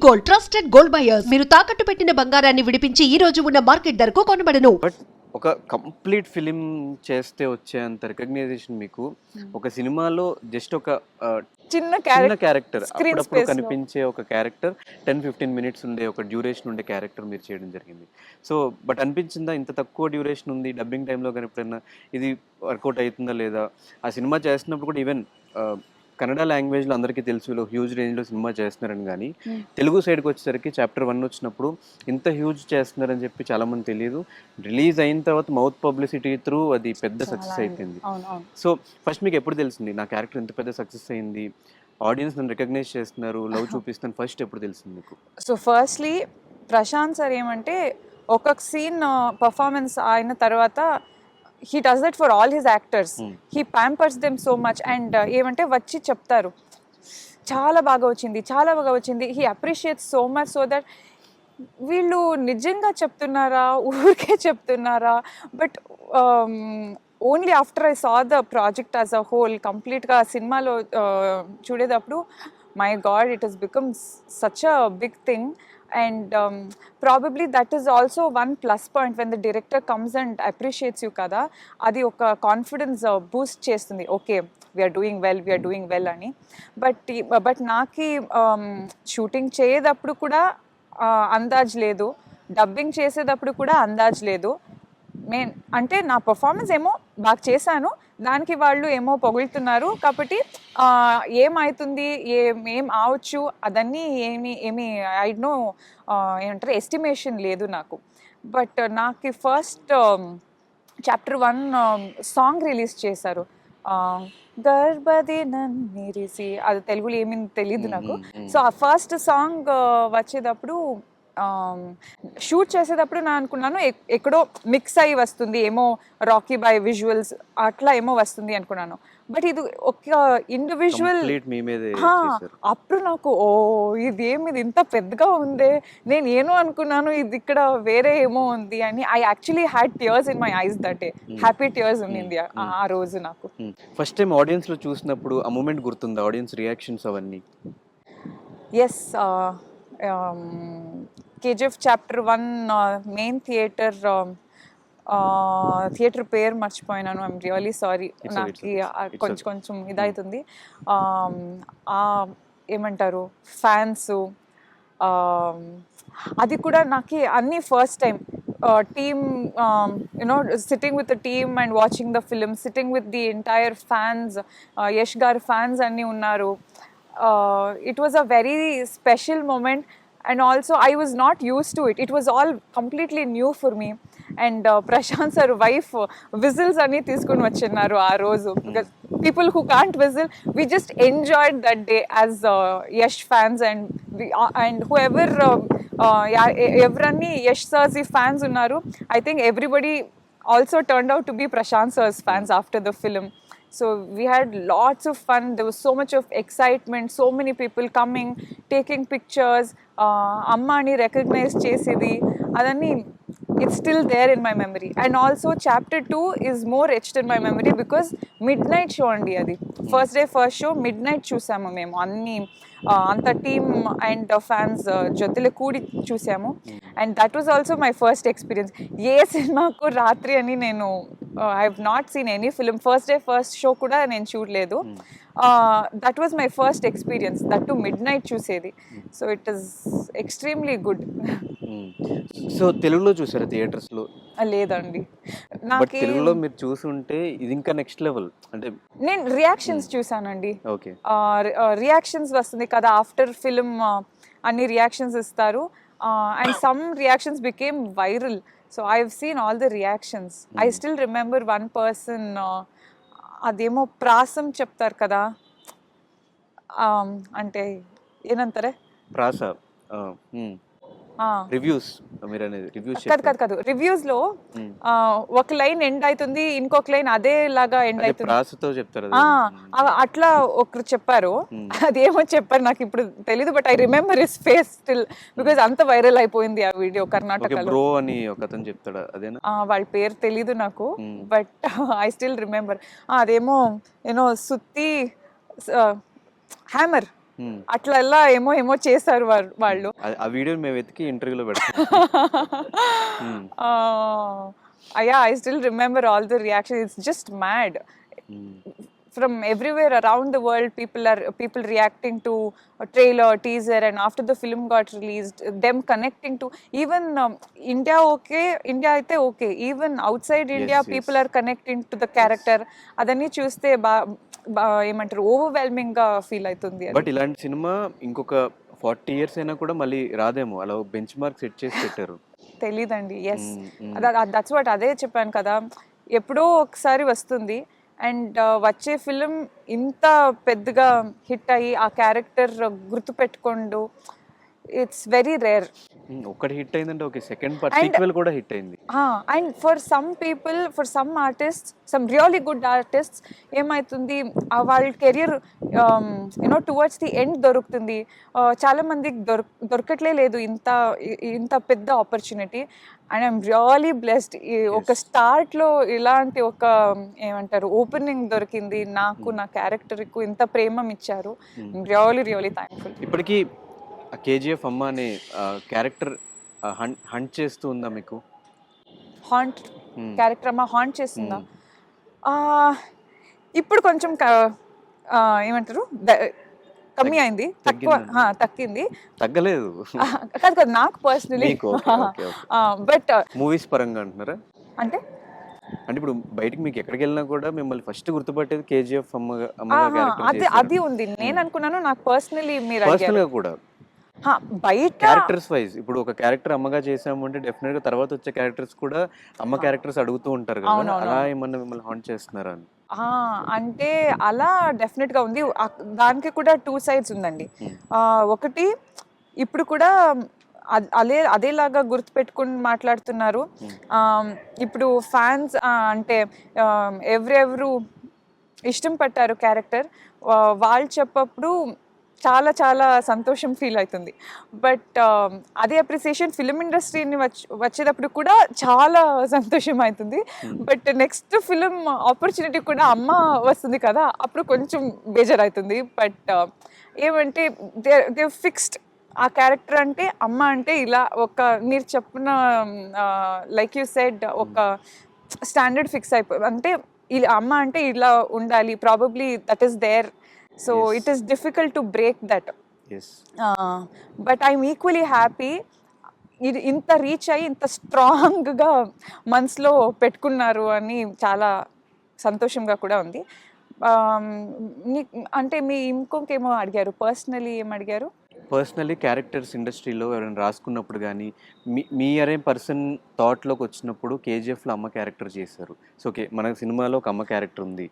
Gold, trusted gold buyers. మీరు తాకట్టు పెట్టిన బంగారాన్ని విడిపించి ఈ రోజు ఉన్న మార్కెట్ ధరకు కొనబడను. బట్ ఒక కంప్లీట్ ఫిలిం చేస్తే వచ్చేంత రికగ్నైజేషన్ మీకు ఒక సినిమాలో జస్ట్ ఒక చిన్న క్యారెక్టర్ screen అప్పుడప్పుడు space లో. కనిపించే ఒక క్యారెక్టర్ 10-15 మినిట్స్ ఉండే ఒక డ్యూరేషన్ ఉండే క్యారెక్టర్ మీరు చేయడం జరిగింది. సో బట్ అనిపించిందా ఇంత తక్కువ డ్యూరేషన్ ఉంది డబ్బింగ్ టైంలో కానీ ఎప్పుడైనా ఇది వర్కౌట్ అవుతుందా లేదా? ఆ సినిమా చేస్తున్నప్పుడు కూడా ఈవెన్ కన్నడ లాంగ్వేజ్లో అందరికీ తెలుసు హ్యూజ్ రేంజ్లో సినిమా చేస్తున్నారని, కానీ తెలుగు సైడ్కి వచ్చేసరికి చాప్టర్ 1 వచ్చినప్పుడు ఇంత హ్యూజ్ చేస్తున్నారని చెప్పి చాలామంది తెలియదు. రిలీజ్ అయిన తర్వాత మౌత్ పబ్లిసిటీ త్రూ అది పెద్ద సక్సెస్ అయిపోయింది. సో ఫస్ట్ మీకు ఎప్పుడు తెలిసింది నా క్యారెక్టర్ ఇంత పెద్ద సక్సెస్ అయింది, ఆడియన్స్ నన్ను రికగ్నైజ్ చేస్తున్నారు, లవ్ చూపిస్తాను, ఫస్ట్ ఎప్పుడు తెలిసింది మీకు? సో ఫస్ట్లీ ప్రశాంత్ సార్ ఏమంటే ఒక్కొక్క సీన్ పర్ఫార్మెన్స్ అయిన తర్వాత he does that for all his actors. He pampers them so much and ఏమంటే వచ్చి చెప్తారు చాలా బాగా వచ్చింది, చాలా బాగా వచ్చింది. He appreciates so much so that వీళ్ళు నిజంగా చెప్తున్నారా ఊరికే చెప్తున్నారా. But only after I saw the project as a whole కంప్లీట్గా సినిమాలో చూడేటప్పుడు my god it has become such a big thing. And probably that is also one plus point when the director comes and appreciates you kada, adi oka confidence boost chestundi. Okay, we are doing well ani. But naaki shooting cheyedappudu kuda andaj ledu, dubbing chesedappudu kuda andaj ledu. నేను అంటే నా performance ఏమో బాగా చేశాను, దానికి వాళ్ళు ఏమో పొగులుతున్నారు కాబట్టి ఏమవుతుంది ఏం అవచ్చు అదన్నీ ఏమి ఐ నో ఏమంటారు ఎస్టిమేషన్ లేదు నాకు. బట్ నాకు ఫస్ట్ చాప్టర్ 1 సాంగ్ రిలీజ్ చేశారు, గర్భది నన్నిరిసి, అది తెలుగులో ఏమీ తెలీదు నాకు. సో ఆ ఫస్ట్ సాంగ్ వచ్చేటప్పుడు షూట్ చేసేటప్పుడు నేను అనుకున్నాను ఎక్కడో మిక్స్ అయ్యి వస్తుంది ఏమో, రాకీ బై విజువల్స్ అట్లా ఏమో వస్తుంది అనుకున్నాను. బట్ ఇది ఒక ఇండివిజువల్. అప్పుడు నాకు ఇది ఇంత పెద్దగా ఉందే, నేను ఏమో అనుకున్నాను ఇది ఇక్కడ వేరే ఏమో ఉంది అని. I actually had tears in my eyes that day, happy tears ఉండింది ఆ రోజు నాకు. ఫస్ట్ టైం ఆడియన్స్ లో చూసినప్పుడు ఆ మూమెంట్ గుర్తుందా, ఆడియన్స్ రియాక్షన్స్ అవన్నీ? Yes, KGF chapter 1 main theatre పేరు మర్చిపోయినాను, ఐఎమ్ రియలీ సారీ. నాకు కొంచెం ఇదవుతుంది. ఏమంటారు ఫ్యాన్స్, అది కూడా నాకు అన్నీ first time. Team sitting with the team and watching the film, sitting with the entire fans, Yash గారు ఫ్యాన్స్ అన్నీ ఉన్నారు. It was a very special moment and also I was not used to it. It was all completely new for me. And Prashant sir wife whistles ani తీసుకొని వచ్చారు ఆ రోజు, because people who can't whistle, we just enjoyed that day as Yash fans and whoever everyone Yash sir's fans unnaru. I think everybody also turned out to be Prashant sir's fans after the film. So we had lots of fun. There was so much of excitement, so many people coming, taking pictures, ammani recognize chesidi adanni. It's still there in my memory. And also chapter 2 is more etched in my memory because midnight show andi adi. First day first show midnight చూసాము మేము అన్ని అంత team and fans జొత్తలే కూడి చూసాము. And that was also my first experience. ఏ సినిమాకు రాత్రి అని నేను I have not seen any film first day first show కూడా నేను చూడలేదు. That was my first experience, that too midnight చూసేది. So it is extremely good. So తెలుగులో చూసారా థియేటర్స్ లో? లేదండి, నాకు తెలుగులో మీరు చూసుంటే ఇది ఇంకా నెక్స్ట్ లెవెల్. అంటే నేను రియాక్షన్స్ చూసానండి. ఓకే, రియాక్షన్స్ వస్తుంది కదా ఆఫ్టర్ ఫిలిం, అన్ని రియాక్షన్స్ ఇస్తారు and some reactions became viral. So I have seen all the reactions. I still remember one person, అదేమో ప్రాసం చెప్తారు కదా, అంటే ఏనంటారే ప్రాస రివ్యూస్ మీరు అనేది రివ్యూస్ కాదు రివ్యూస్ లో ఒక లైన్ ఎండ్ అవుతుంది, ఇంకొక లైన్ అదే లాగా ఎండ్ అవుతుంది, ప్రాసతో చెప్తారు అట్లా ఒకరు చెప్పారు. అదేమో చెప్పారు నాకు ఇప్పుడు తెలీదు, but I remember his face still because అంత వైరల్ అయిపోయింది ఆ వీడియో కర్ణాటకలో. బ్రో అని ఒకతను చెప్తాడు, అదేనా? వాళ్ళ పేరు తెలీదు నాకు, బట్ ఐ స్టిల్ రిమెంబర్. అదేమో సుత్తి హ్యామర్ అట్లా ఏమో ఏమో చేశారు వాళ్ళు. ఆ వీడియో మేము వెతికి ఇంటర్వ్యూలో పెడతాం. Yeah, I still remember all the reactions. It's just mad. From everywhere around the world, people reacting to a trailer, teaser, and after the film got released, them connecting to even India. Okay, India aithe okay. Even outside India, people are connecting to the character. Adanni చూస్తే ఏమంటారు overwhelming గా feel అవుతుంది. But ఇలాంటి cinema ఇంకొక 40 years అయినా కూడా మళ్ళీ రాదేమో, అలా బెంచ్ మార్క్ సెట్ చేసి పెట్టారు. తెలీదండి. ఎస్, దట్స్ వాట్, అదే చెప్పాను కదా, ఎప్పుడో ఒకసారి వస్తుంది. అండ్ వచ్చే ఫిలిం ఇంత పెద్దగా హిట్ అయ్యి ఆ క్యారెక్టర్ గుర్తుపెట్టుకోండు, ఇట్స్ వెరీ రేర్. ఒకటి హిట్ అయిందంటే ఓకే, సెకండ్ పార్ట్ సీక్వెల్ కూడా హిట్ అయింది. And for some people, for some artists, some really good artists ఏమవుతుంది, వాళ్ళ career you know towards the end దొరుకుతుంది. చాలా మందికి దొరకట్లే లేదు ఇంత పెద్ద opportunity. And I'm really blessed, ఒక స్టార్ట్లో ఇలాంటి ఒక ఏమంటారు ఓపెనింగ్ దొరికింది నాకు, నా క్యారెక్టర్కు ఇంత ప్రేమ ఇచ్చారు. Really really thankful. ఇప్పటికీ కేజీఎఫ్ అమ్మ అనే క్యారెక్టర్ హంట్ చేస్తూ ఉందా మీకు? హాంట్ క్యారెక్టర్ అమ్మ హాంట్ చేస్తుందా? ఇప్పుడు కొంచెం ఏమంటారు కమ్మీ అయింది, తగ్గింది. తగ్గలేదు కాదు నాకు పర్సనలీ. బట్ మూవీస్ పరంగా అంటున్నారా? అంటే ఇప్పుడు బయటికి మీకు ఎక్కడికి వెళ్ళినా కూడా మిమ్మల్ని ఫస్ట్ గుర్తుపట్టేది కేజీఎఫ్ అది ఉంది. నేను అనుకున్నాను నాకు పర్సనలీ మీరు పర్సనల్ గా కూడా బయట క్యారెక్టర్స్ వైజ్. ఇప్పుడు ఒక క్యారెక్టర్ అమ్మగా చేసాము అంటే డెఫినెట్ గా తర్వాత వచ్చే క్యారెక్టర్స్ కూడా అమ్మ క్యారెక్టర్స్ అడుగుతూ ఉంటారు కదా, అలా ఏమన్నా మిమ్మల్ని హాంట్ చేస్తున్నారా అని? అంటే అలా డెఫినెట్ గా ఉంది. దానికి కూడా 2 sides ఉందండి. ఒకటి ఇప్పుడు కూడా అదేలాగా గుర్తుపెట్టుకుని మాట్లాడుతున్నారు. ఇప్పుడు ఫ్యాన్స్ అంటే ఎవరెవరు ఇష్టం పట్టారు క్యారెక్టర్, వాళ్ళు చెప్పప్పుడు చాలా చాలా సంతోషం ఫీల్ అవుతుంది. బట్ అదే అప్రిసియేషన్ ఫిలిం ఇండస్ట్రీని వచ్చేటప్పుడు కూడా చాలా సంతోషం అవుతుంది. బట్ నెక్స్ట్ ఫిలిం ఆపర్చునిటీ కూడా అమ్మ వస్తుంది కదా, అప్పుడు కొంచెం బేజార్ అవుతుంది. బట్ ఏమంటే దే ఫిక్స్డ్ ఆ క్యారెక్టర్ అంటే అమ్మ అంటే ఇలా ఒక మీరు చెప్పిన లైక్ యూ సెడ్ ఒక స్టాండర్డ్ ఫిక్స్ అయిపో అంటే ఇలా అమ్మ అంటే ఇలా ఉండాలి, probably that is there. So yes. It is difficult to break that. Yes. But I'm equally happy. ఇంత రీచ్ అయ్యి ఇంత స్ట్రాంగ్గా మనసులో పెట్టుకున్నారు అని చాలా సంతోషంగా కూడా ఉంది. అంటే మీ ఇంకొకేమో అడిగారు, పర్సనలీ ఏం అడిగారు? పర్సనలీ క్యారెక్టర్స్ ఇండస్ట్రీలో ఎవరైనా రాసుకున్నప్పుడు కానీ మీ అరే పర్సన్ థాట్లోకి వచ్చినప్పుడు కేజీఎఫ్లో అమ్మ క్యారెక్టర్ చేశారు, సో ఓకే మన సినిమాలో ఒక అమ్మ క్యారెక్టర్ ఉంది,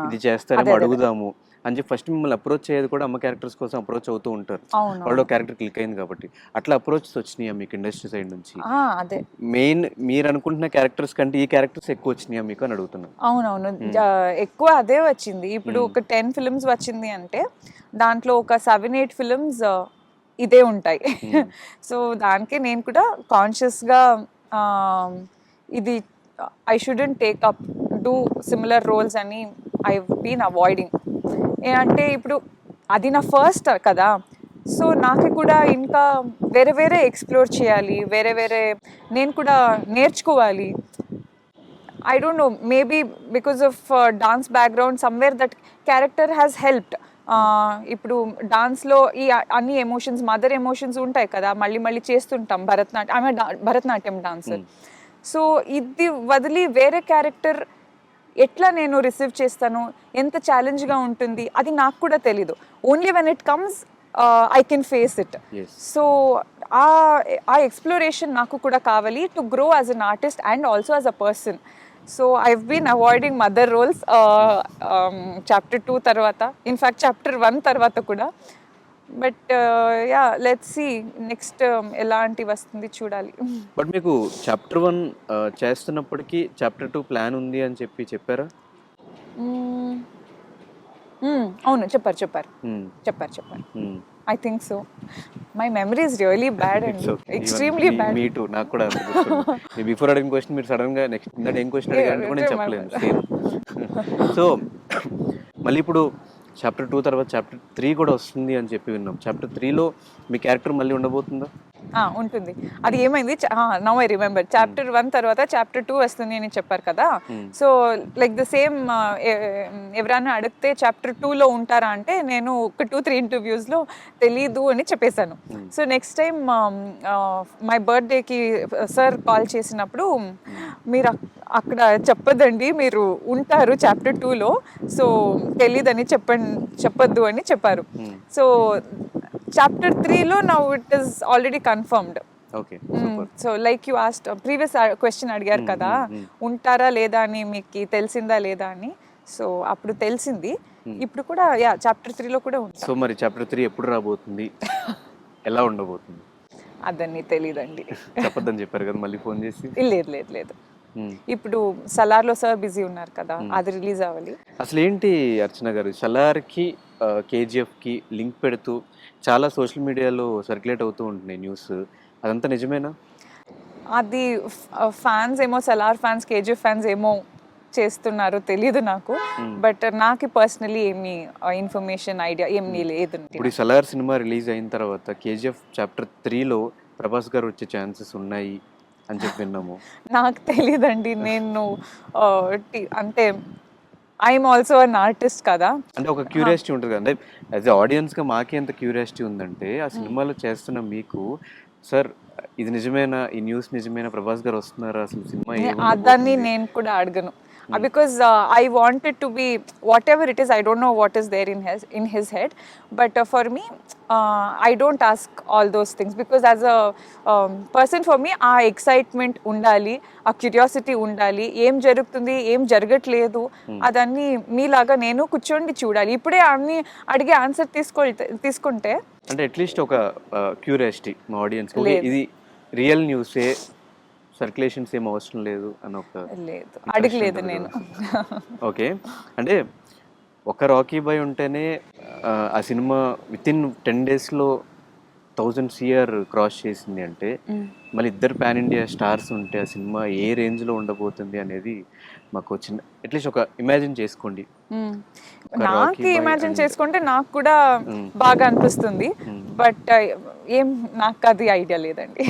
ఇది చేస్తారేమో అడుగుదాము అని చెప్పి ఫస్ట్ మిమ్మల్ని అప్రోచ్ అయ్యేది కూడా అమ్మ క్యారెక్టర్స్ కోసం అప్రోచ్ అవుతూ ఉంటారు. వాళ్ళు క్యారెక్టర్ క్లిక్ అయింది కాబట్టి అట్లా అప్రోచ్ వచ్చినాయా మీకు ఇండస్ట్రీ సైడ్ నుంచి? అదే మెయిన్ మీరు అనుకుంటున్న క్యారెక్టర్స్ కంటే ఈ క్యారెక్టర్స్ ఎక్కువ వచ్చినాయా మీకు అని అడుగుతున్నాను. అవునవును, ఎక్కువ అదే వచ్చింది. ఇప్పుడు ఒక 10 films వచ్చింది అంటే దాంట్లో ఒక 7-8 films ఇదే ఉంటాయి. సో దానికే నేను కూడా కాన్షియస్గా ఇది I shouldn't take up do similar roles అని ఐ బీన్ అవాయిడింగ్. అంటే ఇప్పుడు అది నా ఫస్ట్ కదా, సో నాకు కూడా ఇంకా వేరే వేరే ఎక్స్ప్లోర్ చేయాలి, వేరే వేరే నేను కూడా నేర్చుకోవాలి. I don't know, maybe because of dance background somewhere that character has helped. ఇప్పుడు డాన్స్లో ఈ అన్ని ఎమోషన్స్, మదర్ ఎమోషన్స్ ఉంటాయి కదా, మళ్ళీ మళ్ళీ చేస్తుంటాం. భరతనాట్యం డాన్సర్. సో ఇది వదిలి వేరే క్యారెక్టర్ ఎట్లా నేను రిసీవ్ చేస్తాను, ఎంత ఛాలెంజ్గా ఉంటుంది అది నాకు కూడా తెలీదు. Only when it comes I can face it. So ఆ ఎక్స్ప్లోరేషన్ నాకు కూడా కావాలి to grow as an artist and also as a person. So I've been avoiding mother roles chapter 2 tarvata, in fact chapter 1 tarvata kuda. But yeah, let's see next elanti vastundi chudali. But meeku chapter 1 చేస్తున్నప్పటికీ chapter 2 plan ఉంది అని చెప్పారా? అవును, చెప్పారు. I think so. My memory is really bad and extremely bad. Me too. నాకు కూడా అనిపిస్తుంది. Before అడిగిన క్వశ్చన్ మీరు సడన్ గా నెక్స్ట్ ఇందాక ఏం క్వశ్చన్ అడిగారంటే నేను చెప్పలేను. సో మళ్ళీ ఇప్పుడు చాప్టర్ 2 తర్వాత చాప్టర్ 3 కూడా వస్తుంది అని చెప్పి విన్నాం. చాప్టర్ 3లో మీ క్యారెక్టర్ మళ్ళీ ఉండబోతుందా? ఉంటుంది. అది ఏమైంది, నౌ ఐ రిమెంబర్, చాప్టర్ 1 తర్వాత చాప్టర్ 2 వస్తుంది అని చెప్పారు కదా. సో లైక్ ద సేమ్, ఎవరైనా అడిగితే చాప్టర్ 2లో ఉంటారా అంటే నేను ఒక 2-3 ఇంటర్వ్యూస్లో తెలీదు అని చెప్పేశాను. సో నెక్స్ట్ టైం మై బర్త్డేకి సార్ కాల్ చేసినప్పుడు మీరు అక్కడ చెప్పదండి, మీరు ఉంటారు చాప్టర్ 2లో, సో తెలీదని చెప్పొద్దు అని చెప్పారు. సో చాప్టర్ 3లో now it is already confirmed. Okay. So like you asked previous question అడిగారు కదా, ఉంటారా లేదా అని, మీకు తెలిసిందా లేదా అని. సో అప్పుడు తెలిసింది. ఇప్పుడు కూడా చాప్టర్ 3లో కూడా ఉంది. సో మరి చాప్టర్ 3 ఎప్పుడు రాబోతుంది, ఎలా ఉండబోతుంది? అదన్నీ తెలీదండి. చెప్పొద్దని చెప్పారు కదా మళ్ళీ ఫోన్ చేసి. లేదు. ఇప్పుడు సలార్లో సార్ బిజీ ఉన్నారు కదా, అది రిలీజ్ అవ్వాలి. అసలు ఏంటి అర్చన గారు, సలార్కి కేజీఎఫ్కి లింక్ పెడుతూ చాలా సోషల్ మీడియాలో సర్క్యులేట్ అవుతూ ఉంటున్నాయి న్యూస్, అదంతా నిజమేనా? అది ఫ్యాన్స్ ఏమో, సలార్ ఫ్యాన్స్ కేజీఎఫ్ ఫ్యాన్స్ ఏమో చేస్తున్నారు, తెలీదు నాకు. బట్ నాకు పర్సనలీ ఏమి ఇన్ఫర్మేషన్ ఐడియా ఏమి లేదు. ఇప్పుడు ఈ సలార్ సినిమా రిలీజ్ అయిన తర్వాత కేజీఎఫ్ చాప్టర్ 3లో ప్రభాస్ గారు వచ్చే ఛాన్సెస్ ఉన్నాయి అని చెప్పి విన్నాము. నాకు తెలీదండి. నేను అంటే ఐఎమ్ ఆల్సో అన్ ఆర్టిస్ట్ కదా. అంటే ఒక క్యూరియాసిటీ ఉంటుంది కదా, అంటే యాజ్ ఎ ఆడియన్స్గా మాకే ఎంత క్యూరియాసిటీ ఉందంటే ఆ సినిమాలో చేస్తున్న మీకు, సార్ ఇది నిజమేనా, ఈ న్యూస్ నిజమేనా, ప్రభాస్ గారు వస్తున్నారా, అసలు సినిమా దాన్ని నేను కూడా అడగను. Because I wanted to be whatever it is. I don't know what is there in his head, but for me, I don't ask all those things, because as a person, for me, ఆ excitement ఉండాలి, ఆ curiosity ఉండాలి, ఏం జరుగుతుంది ఏం జరగట్లేదు అదన్నీ మీలాగా నేను కూర్చోండి చూడాలి. ఇప్పుడే అన్ని అడిగే ఆన్సర్ తీసుకుంటే అంటే అట్లీస్ట్ ఒక క్యూరియాసిటీ మా ఆడియన్స్, ఇది రియల్ న్యూసే, సర్క్యులేషన్స్ ఏం అవసరం లేదు అని ఒక లేదు, అడగలేదు నేను. ఓకే. అంటే ఒక రాకీ బాయ్ ఉంటేనే ఆ సినిమా వితిన్ 10 daysలో 1000 CR క్రాస్ చేసింది అంటే, మళ్ళీ ఇద్దరు పాన్ ఇండియా స్టార్స్ ఉంటే ఆ సినిమా ఏ రేంజ్లో ఉండబోతుంది అనేది మాకు చిన్న అట్లీస్ట్ ఒక ఇమాజిన్ చేసుకోండి. నాకు ఇమాజిన్ చేసుకుంటే నాకు కూడా బాగా అనిపిస్తుంది, బట్ ఏం నాకు అది ఐడియా లేదండి.